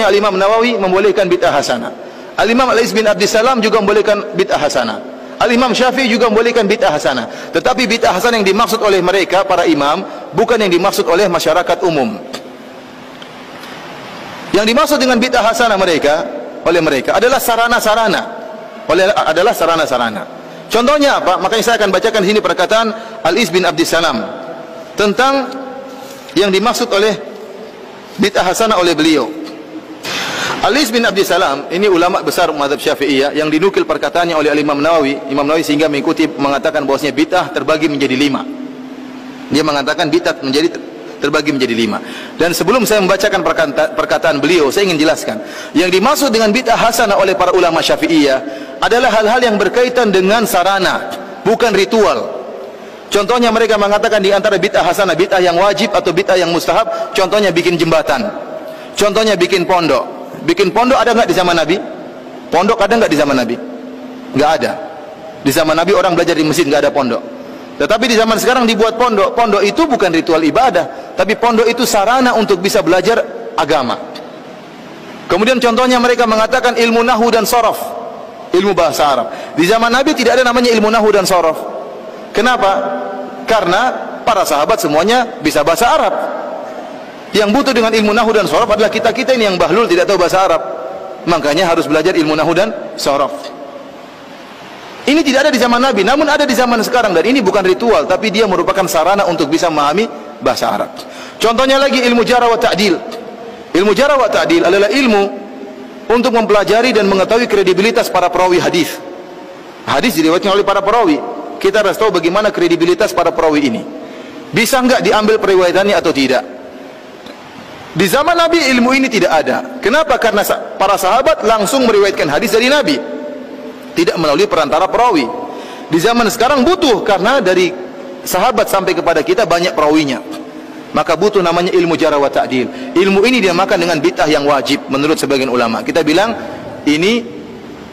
Contohnya Al-Imam Nawawi membolehkan bid'ah hasanah. Al-Imam Al-Iz bin Abdissalam juga membolehkan bid'ah hasanah. Al-Imam Syafi'i juga membolehkan bid'ah hasanah. Tetapi bid'ah hasanah yang dimaksud oleh mereka para imam bukan yang dimaksud oleh masyarakat umum. Yang dimaksud dengan bid'ah hasanah oleh mereka adalah sarana-sarana. Contohnya apa? Makanya saya akan bacakan di sini perkataan Al-Iz bin Abdissalam tentang yang dimaksud oleh bid'ah hasanah oleh beliau. Al-Iz bin Abdissalam ini ulama besar mazhab Syafi'iyah yang dinukil perkataannya oleh Imam Nawawi sehingga mengatakan bahwasanya bid'ah terbagi menjadi 5. Dia mengatakan bid'ah terbagi menjadi 5. Dan sebelum saya membacakan perkataan beliau, saya ingin jelaskan yang dimaksud dengan bid'ah hasanah oleh para ulama Syafi'iyah adalah hal-hal yang berkaitan dengan sarana, bukan ritual. Contohnya mereka mengatakan di antara bid'ah hasanah, bid'ah yang wajib atau bid'ah yang mustahab. Contohnya bikin jembatan, contohnya bikin pondok. Bikin pondok ada nggak di zaman Nabi? Pondok ada nggak di zaman Nabi? Nggak ada. Di zaman Nabi orang belajar di masjid, nggak ada pondok. Tetapi di zaman sekarang dibuat pondok. Pondok itu bukan ritual ibadah, tapi pondok itu sarana untuk bisa belajar agama. Kemudian contohnya mereka mengatakan ilmu nahwu dan sorof, ilmu bahasa Arab. Di zaman Nabi tidak ada namanya ilmu nahwu dan sorof. Kenapa? Karena para sahabat semuanya bisa bahasa Arab. Yang butuh dengan ilmu nahwu dan sorof adalah kita-kita ini yang bahlul tidak tahu bahasa Arab. Makanya harus belajar ilmu nahwu dan sorof. Ini tidak ada di zaman Nabi, namun ada di zaman sekarang. Dan ini bukan ritual, tapi dia merupakan sarana untuk bisa memahami bahasa Arab. Contohnya lagi ilmu jarh wa ta'dil. Ilmu jarh wa ta'dil adalah ilmu untuk mempelajari dan mengetahui kredibilitas para perawi hadis. Hadis diriwayatkan oleh para perawi. Kita harus tahu bagaimana kredibilitas para perawi ini. Bisa enggak diambil periwayatannya atau tidak? Di zaman Nabi ilmu ini tidak ada. Kenapa? Karena para sahabat langsung meriwayatkan hadis dari Nabi, tidak melalui perantara perawi. Di zaman sekarang butuh, karena dari sahabat sampai kepada kita banyak perawinya. Maka butuh namanya ilmu jarh wa ta'dil. Ilmu ini dinamakan dengan bid'ah yang wajib menurut sebagian ulama. Kita bilang ini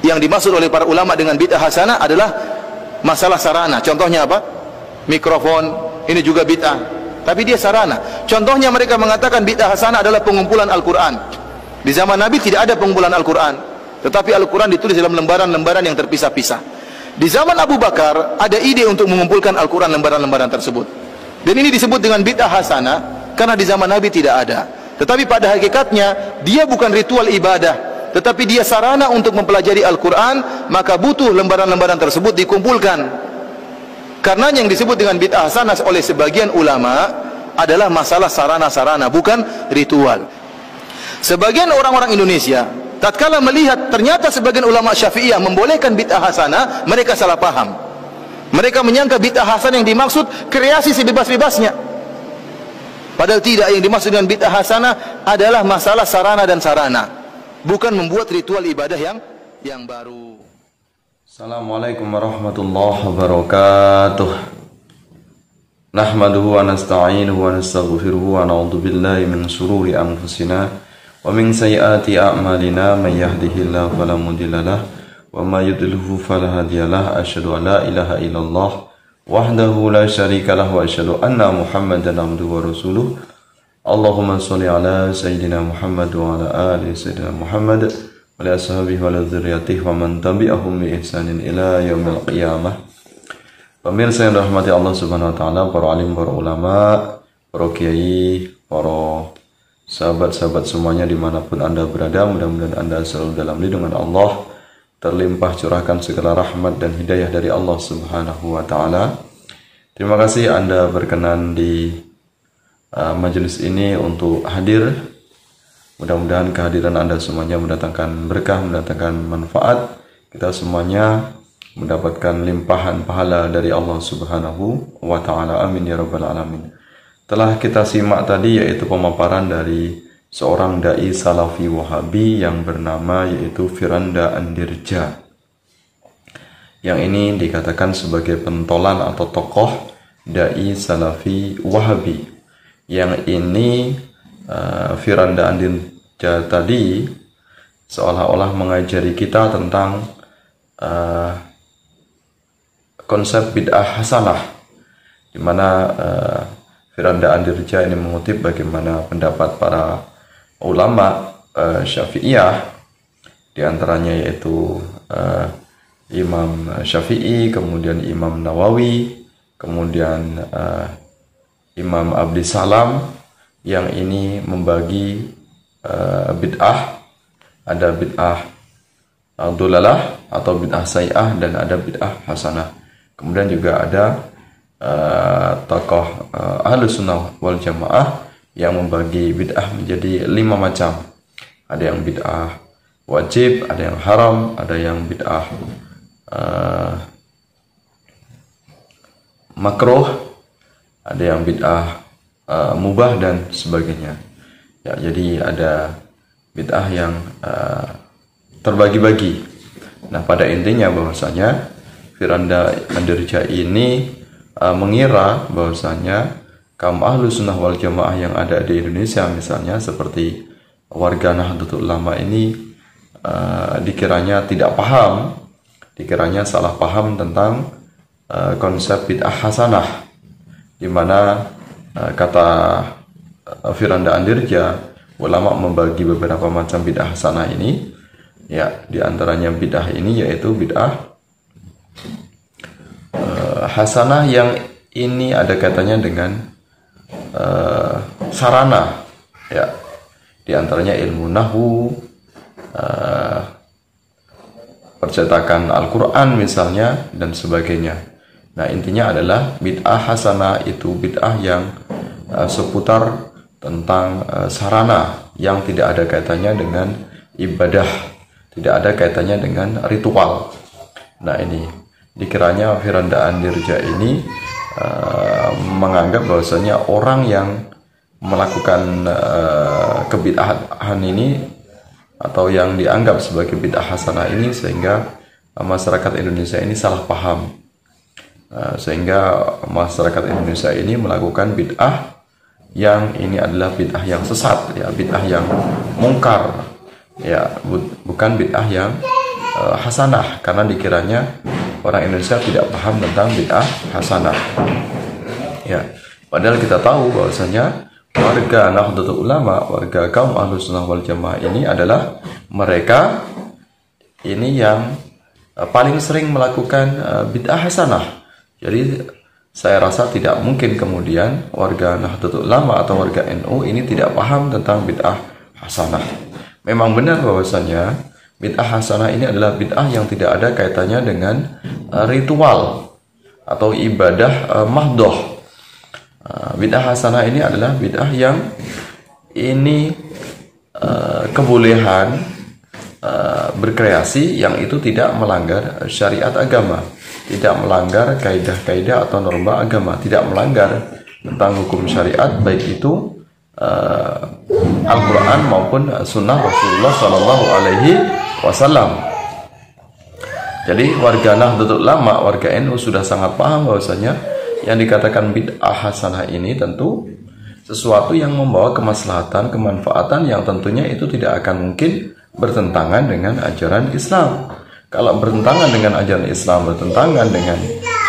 yang dimaksud oleh para ulama dengan bid'ah hasanah adalah masalah sarana. Contohnya apa? Mikrofon, ini juga bid'ah. Tapi dia sarana. Contohnya mereka mengatakan bid'ah hasanah adalah pengumpulan Al-Quran. Di zaman Nabi tidak ada pengumpulan Al-Quran, tetapi Al-Quran ditulis dalam lembaran-lembaran yang terpisah-pisah. Di zaman Abu Bakar ada ide untuk mengumpulkan Al-Quran lembaran-lembaran tersebut. Dan ini disebut dengan bid'ah hasanah karena di zaman Nabi tidak ada. Tetapi pada hakikatnya dia bukan ritual ibadah, tetapi dia sarana untuk mempelajari Al-Quran. Maka butuh lembaran-lembaran tersebut dikumpulkan. Karena yang disebut dengan bid'ah hasanah oleh sebagian ulama adalah masalah sarana-sarana, bukan ritual. Sebagian orang-orang Indonesia tatkala melihat ternyata sebagian ulama Syafi'iyah membolehkan bid'ah hasanah, mereka salah paham. Mereka menyangka bid'ah hasanah yang dimaksud kreasi sebebas-bebasnya. Padahal tidak, yang dimaksud dengan bid'ah hasanah adalah masalah sarana dan sarana, bukan membuat ritual ibadah yang baru. Assalamualaikum warahmatullahi wabarakatuh. Nahmaduhu wa nasta'inuhu wa nastaghfiruhu wa na'udzu billahi min shururi anfusina wa min sayyiati a'malina, may yahdihillahu fala mudilla lahu wa may yudlilhu fala hadiyalah. Asyhadu an la ilaha illallah wahdahu la syarika lahu wa asyhadu anna Muhammadan abduhu wa rasuluh. Allahumma shalli ala sayyidina Muhammad wa ala ali sayyidina Muhammad wa ala ashabihi wa ala dzurriyyatihi wa man tabi'ahum bi ihsanin ila yaumil qiyamah. Pemirsa yang dirahmati Allah Subhanahu wa taala, para alim, para ulama, para kiai, para sahabat-sahabat semuanya dimanapun Anda berada, mudah-mudahan Anda selalu dalam lindungan Allah, terlimpah curahkan segala rahmat dan hidayah dari Allah Subhanahu wa taala. Terima kasih Anda berkenan di majelis ini untuk hadir. Mudah-mudahan kehadiran Anda semuanya mendatangkan berkah, mendatangkan manfaat. Kita semuanya mendapatkan limpahan pahala dari Allah Subhanahu wa taala. Amin ya rabbal alamin. Telah kita simak tadi yaitu pemaparan dari seorang dai Salafi Wahabi yang bernama yaitu Firanda Andirja. Yang ini dikatakan sebagai pentolan atau tokoh dai Salafi Wahabi. Yang ini Firanda Andirja tadi seolah-olah mengajari kita tentang konsep bid'ah hasanah, di mana Firanda Andirja ini mengutip bagaimana pendapat para ulama Syafi'iyah, di antaranya yaitu Imam Syafi'i, kemudian Imam Nawawi, kemudian Imam Abdi Salam, yang ini membagi bid'ah. Ada bid'ah dhalalah atau bid'ah sayyi'ah, dan ada bid'ah hasanah. Kemudian juga ada tokoh Ahlus Sunnah wal Jamaah yang membagi bid'ah menjadi 5 macam. Ada yang bid'ah wajib, ada yang haram, ada yang bid'ah makruh, ada yang bid'ah mubah, dan sebagainya. Ya, jadi ada bid'ah yang terbagi-bagi. Nah, pada intinya bahwasanya Firanda Andirja ini mengira bahwasanya kaum Ahlus Sunnah wal Jamaah yang ada di Indonesia, misalnya seperti warga Nahdlatul Ulama ini, dikiranya tidak paham, dikiranya salah paham tentang konsep bid'ah hasanah, di mana kata Firanda Andirja, ulama membagi beberapa macam bid'ah hasanah ini. Ya, di antaranya bid'ah ini yaitu bid'ah hasanah yang ini ada kaitannya dengan sarana. Ya, di antaranya ilmu nahwu, percetakan Al-Quran misalnya, dan sebagainya. Nah, intinya adalah bid'ah hasanah itu bid'ah yang seputar tentang sarana yang tidak ada kaitannya dengan ibadah, tidak ada kaitannya dengan ritual. Nah, ini dikiranya Firanda Andirja ini menganggap bahwasanya orang yang melakukan kebid'ahan ini, atau yang dianggap sebagai bid'ah hasanah ini, sehingga masyarakat Indonesia ini salah paham, sehingga masyarakat Indonesia ini melakukan bid'ah yang ini adalah bid'ah yang sesat, ya, bid'ah yang mungkar, ya, bukan bid'ah yang hasanah, karena dikiranya orang Indonesia tidak paham tentang bid'ah hasanah. Ya, padahal kita tahu bahwasanya warga Nahdlatul Ulama, warga kaum Ahlus Sunnah wal Jamaah ini adalah mereka ini yang paling sering melakukan bid'ah hasanah. Jadi saya rasa tidak mungkin kemudian warga Nahdlatul Ulama atau warga NU ini tidak paham tentang bid'ah hasanah. Memang benar bahwasanya bid'ah hasanah ini adalah bid'ah yang tidak ada kaitannya dengan ritual atau ibadah mahdoh. Bid'ah hasanah ini adalah bid'ah yang ini kebolehan berkreasi yang itu tidak melanggar syariat agama, tidak melanggar kaidah-kaidah atau norma agama, tidak melanggar tentang hukum syariat, baik itu Al-Quran maupun Sunnah Rasulullah Sallallahu Alaihi Wasallam. Jadi warga Nahdlatul Ulama, warga NU sudah sangat paham bahwasanya yang dikatakan bid'ah hasanah ini tentu sesuatu yang membawa kemaslahatan, kemanfaatan yang tentunya itu tidak akan mungkin bertentangan dengan ajaran Islam. Kalau bertentangan dengan ajaran Islam, bertentangan dengan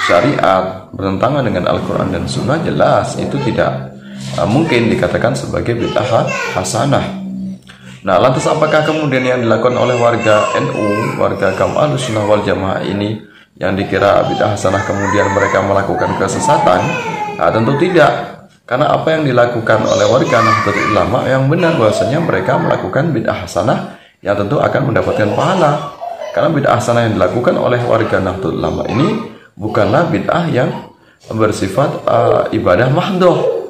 syariat, bertentangan dengan Al-Quran dan Sunnah, jelas itu tidak mungkin dikatakan sebagai bid'ah hasanah. Nah, lantas apakah kemudian yang dilakukan oleh warga NU, warga kaum Ahlus Sunnah wal Jamaah ini yang dikira bid'ah hasanah kemudian mereka melakukan kesesatan? Nah, tentu tidak. Karena apa yang dilakukan oleh warga Nahdlatul Ulama yang benar bahwasanya mereka melakukan bid'ah hasanah yang tentu akan mendapatkan pahala. Karena bid'ah hasanah yang dilakukan oleh warga Nahdlatul Ulama ini bukanlah bid'ah yang bersifat ibadah mahdoh.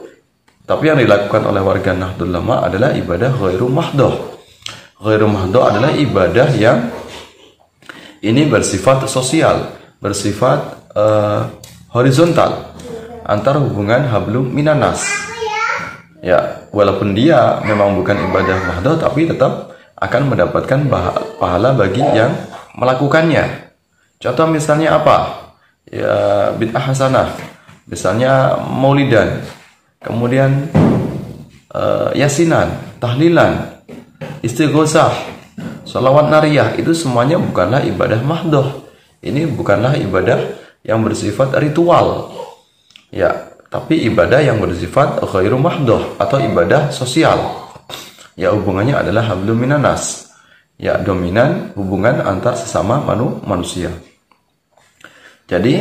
Tapi yang dilakukan oleh warga Nahdlatul Ulama adalah ibadah ghairu mahdoh. Ghairu mahdoh adalah ibadah yang ini bersifat sosial, bersifat horizontal, antar hubungan hablum minanas. Ya, walaupun dia memang bukan ibadah mahdoh, tapi tetap akan mendapatkan pahala bagi yang melakukannya. Contoh misalnya apa? Ya, bid'ah hasanah. Misalnya maulidan, kemudian yasinan, tahlilan, istighosah, sholawat nariyah, itu semuanya bukanlah ibadah mahdoh. Ini bukanlah ibadah yang bersifat ritual, ya, tapi ibadah yang bersifat ghairu mahdoh atau ibadah sosial. Ya, hubungannya adalah hablum minanas. Ya, dominan hubungan antar sesama manusia. Jadi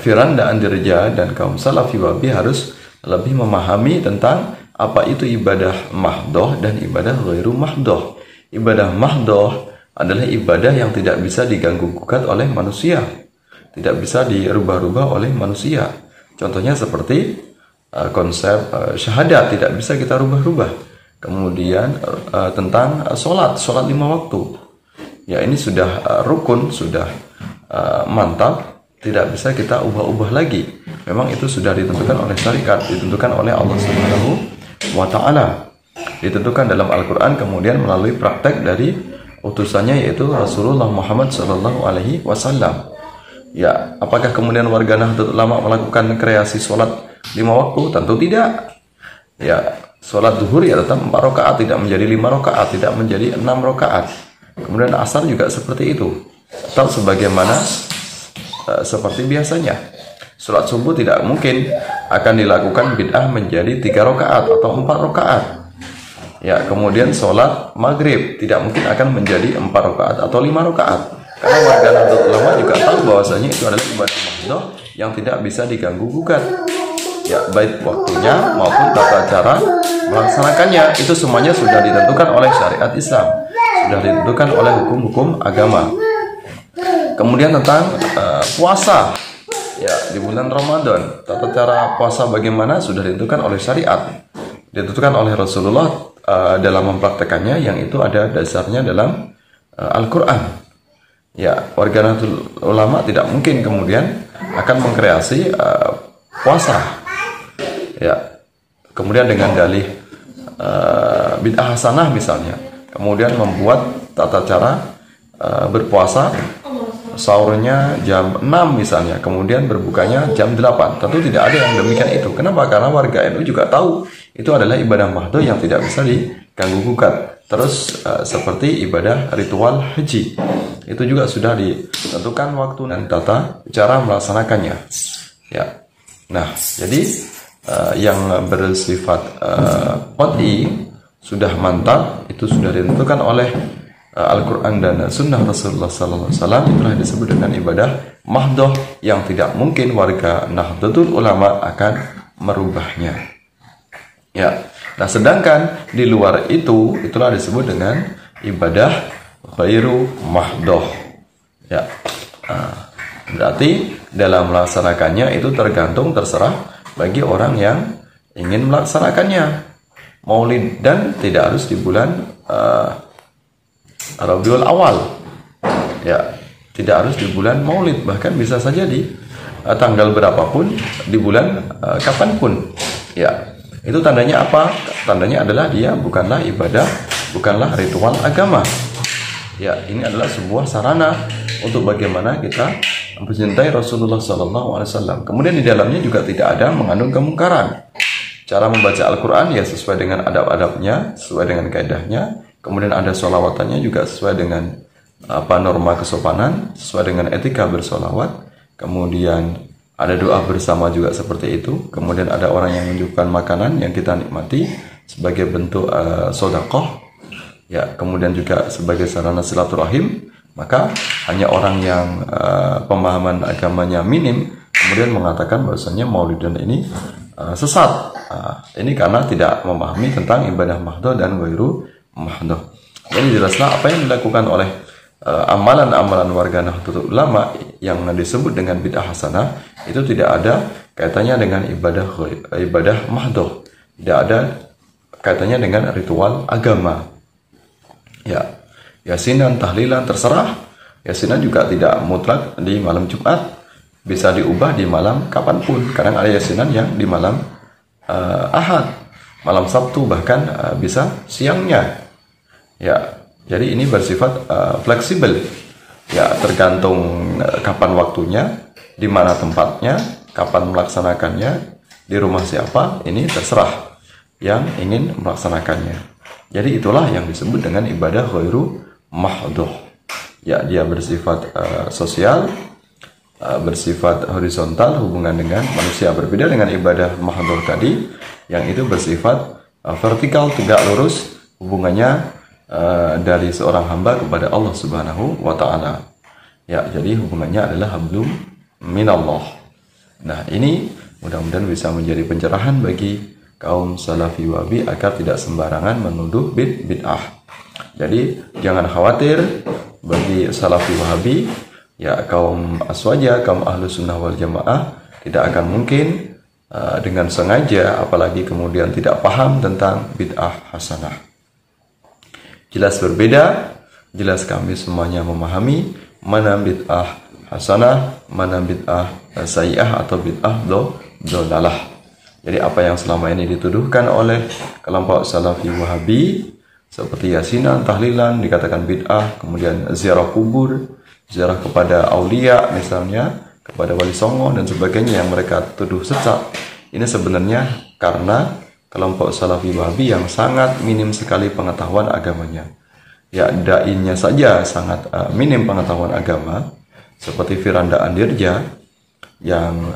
Firanda Andirja dan kaum Salafi Wahabi harus lebih memahami tentang apa itu ibadah mahdoh dan ibadah ghairu mahdoh. Ibadah mahdoh adalah ibadah yang tidak bisa diganggu-gugat oleh manusia, tidak bisa dirubah-rubah oleh manusia. Contohnya seperti konsep syahadat tidak bisa kita rubah-rubah. Kemudian tentang sholat 5 waktu. Ya, ini sudah rukun, sudah mantap, tidak bisa kita ubah-ubah lagi. Memang itu sudah ditentukan oleh syariat, ditentukan oleh Allah Subhanahu wa Ta'ala, ditentukan dalam Al-Quran, kemudian melalui praktek dari utusannya yaitu Rasulullah Muhammad Sallallahu Alaihi Wasallam. Ya, apakah kemudian warga Nahdlatul Ulama melakukan kreasi sholat 5 waktu? Tentu tidak. Ya, sholat zuhur ya tetap 4 rakaat, tidak menjadi 5 rakaat, tidak menjadi 6 rakaat. Kemudian asar juga seperti itu, tetap sebagaimana seperti biasanya. Sholat subuh tidak mungkin akan dilakukan bid'ah menjadi 3 rakaat atau 4 rakaat. Ya, kemudian sholat maghrib tidak mungkin akan menjadi 4 rakaat atau 5 rakaat. Karena warga Nahdlatul Ulama juga tahu bahwasanya itu adalah ibadah mahdoh yang tidak bisa diganggu-gugat. Ya, baik waktunya maupun tata cara melaksanakannya itu semuanya sudah ditentukan oleh syariat Islam, sudah ditentukan oleh hukum-hukum agama. Kemudian tentang puasa, ya, di bulan Ramadan, tata cara puasa bagaimana sudah ditentukan oleh syariat, ditentukan oleh Rasulullah dalam mempraktekannya, yang itu ada dasarnya dalam Al-Quran. Ya, warga Nahdlatul Ulama tidak mungkin kemudian akan mengkreasi puasa. Ya, kemudian dengan dalih bid'ah hasanah misalnya, kemudian membuat tata cara berpuasa sahurnya jam 6 misalnya, kemudian berbukanya jam 8. Tentu tidak ada yang demikian itu. Kenapa? Karena warga NU juga tahu itu adalah ibadah mahdoh yang tidak bisa diganggu-gugat. Terus seperti ibadah ritual haji, itu juga sudah ditentukan waktu dan tata cara melaksanakannya. Ya. Nah, jadi yang bersifat qat'i sudah mantap, itu sudah ditentukan oleh Al-Quran dan Sunnah Rasulullah Sallallahu Alaihi Wasallam. Itulah disebut dengan ibadah mahdoh yang tidak mungkin warga Nahdlatul Ulama akan merubahnya. Ya, nah sedangkan di luar itu, itulah disebut dengan ibadah ghairu mahdoh. Ya, berarti dalam melaksanakannya itu terserah bagi orang yang ingin melaksanakannya. Maulid dan tidak harus di bulan Rabiul Awal, ya, tidak harus di bulan Maulid, bahkan bisa saja di tanggal berapapun, di bulan kapanpun. Ya, itu tandanya apa? Tandanya adalah dia bukanlah ibadah, bukanlah ritual agama. Ya, ini adalah sebuah sarana untuk bagaimana kita mencintai Rasulullah SAW. Kemudian di dalamnya juga tidak ada mengandung kemungkaran. Cara membaca Al-Quran ya sesuai dengan adab-adabnya, sesuai dengan kaidahnya. Kemudian ada sholawatannya juga sesuai dengan norma kesopanan, sesuai dengan etika bersolawat. Kemudian ada doa bersama juga seperti itu. Kemudian ada orang yang menunjukkan makanan yang kita nikmati sebagai bentuk sedekah. Ya, kemudian juga sebagai sarana silaturahim. Maka hanya orang yang pemahaman agamanya minim kemudian mengatakan bahwasanya Maulidan ini sesat. Ini karena tidak memahami tentang ibadah mahdoh dan ghairu mahdoh. Jadi jelaslah apa yang dilakukan oleh amalan-amalan warga Nahdlatul Ulama yang disebut dengan bid'ah hasanah itu tidak ada kaitannya dengan ibadah mahdoh, tidak ada kaitannya dengan ritual agama. Ya, yasinan, tahlilan terserah. Yasinan juga tidak mutlak di malam Jumat, bisa diubah di malam kapanpun. Kadang ada yasinan yang di malam Ahad, malam Sabtu, bahkan bisa siangnya. Ya, jadi ini bersifat fleksibel. Ya, tergantung kapan waktunya, di mana tempatnya, kapan melaksanakannya, di rumah siapa, ini terserah yang ingin melaksanakannya. Jadi itulah yang disebut dengan ibadah ghairu mahdoh. Ya, dia bersifat sosial, bersifat horizontal, hubungan dengan manusia. Berbeda dengan ibadah mahdoh tadi, yang itu bersifat vertikal, tegak lurus, hubungannya dari seorang hamba kepada Allah Subhanahu wa taala. Ya, jadi hubungannya adalah hablum minallah. Nah, ini mudah-mudahan bisa menjadi pencerahan bagi kaum salafi wahabi agar tidak sembarangan menuduh bid'ah. Jadi jangan khawatir bagi salafi wahabi, ya kaum aswaja, kaum ahlu sunnah wal jamaah tidak akan mungkin dengan sengaja, apalagi kemudian tidak paham tentang bid'ah hasanah. Jelas berbeda, jelas kami semuanya memahami mana bid'ah hasanah, mana bid'ah sayyi'ah atau bid'ah dhalalah. Jadi apa yang selama ini dituduhkan oleh kelompok salafi wahabi seperti yasinan, tahlilan dikatakan bid'ah, kemudian ziarah kubur, ziarah kepada aulia misalnya, kepada wali songo dan sebagainya yang mereka tuduh sesat. Ini sebenarnya karena kelompok salafi wahabi yang sangat minim sekali pengetahuan agamanya. Ya, dai-nya saja sangat minim pengetahuan agama, seperti Firanda Andirja yang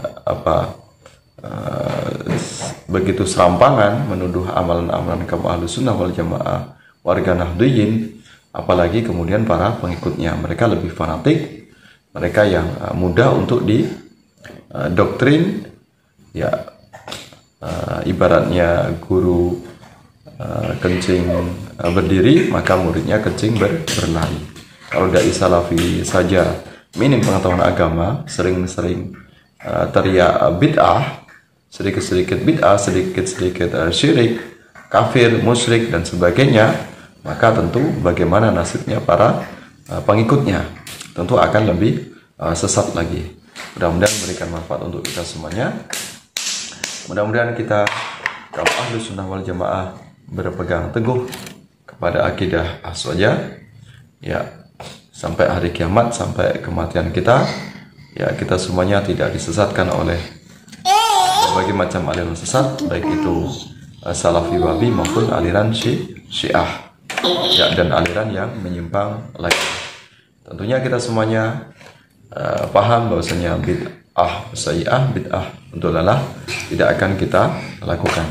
begitu serampangan menuduh amalan-amalan kaum ahlus sunnah wal jamaah warga Nahdliyin, apalagi kemudian para pengikutnya. Mereka lebih fanatik, mereka yang mudah untuk didoktrin, ya ibaratnya guru kencing berdiri, maka muridnya kencing berlari. Kalau dai salafi saja minim pengetahuan agama, sering-sering teriak bid'ah, sedikit-sedikit bid'ah, sedikit-sedikit syirik, kafir, musyrik dan sebagainya, maka tentu bagaimana nasibnya para pengikutnya, tentu akan lebih sesat lagi. Mudah-mudahan memberikan manfaat untuk kita semuanya. Mudah-mudahan kita kaum ahlus sunnah wal jamaah berpegang teguh kepada akidah aswaja, ya sampai hari kiamat, sampai kematian kita, ya kita semuanya tidak disesatkan oleh berbagai macam aliran sesat, baik itu salafi wahabi maupun aliran syiah, ya dan aliran yang menyimpang lain. Tentunya kita semuanya paham bahwasanya bid'ah sayyi'ah, bid'ah dhalalah tidak akan kita lakukan,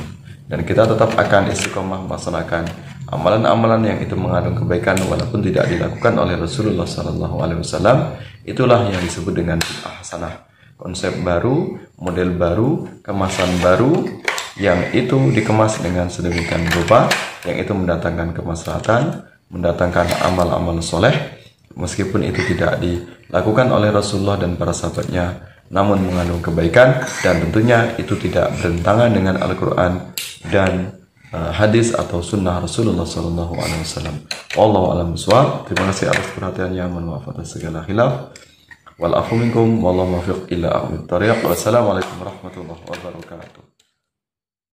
dan kita tetap akan istiqomah melaksanakan amalan-amalan yang itu mengandung kebaikan walaupun tidak dilakukan oleh Rasulullah SAW. Itulah yang disebut dengan bid'ah hasanah, konsep baru, model baru, kemasan baru yang itu dikemas dengan sedemikian rupa, yang itu mendatangkan kemaslahatan, mendatangkan amal-amal soleh, meskipun itu tidak dilakukan oleh Rasulullah dan para sahabatnya, namun mengandung kebaikan, dan tentunya itu tidak bertentangan dengan Al-Quran dan hadis atau sunnah Rasulullah SAW. Wallahu a'lam bishawab. Terima kasih atas perhatiannya. Mohon maaf atas segala khilaf. Wal afu minkum wallahu muwaffiq ila aqwamit thariq. Wassalamualaikum warahmatullahi wabarakatuh.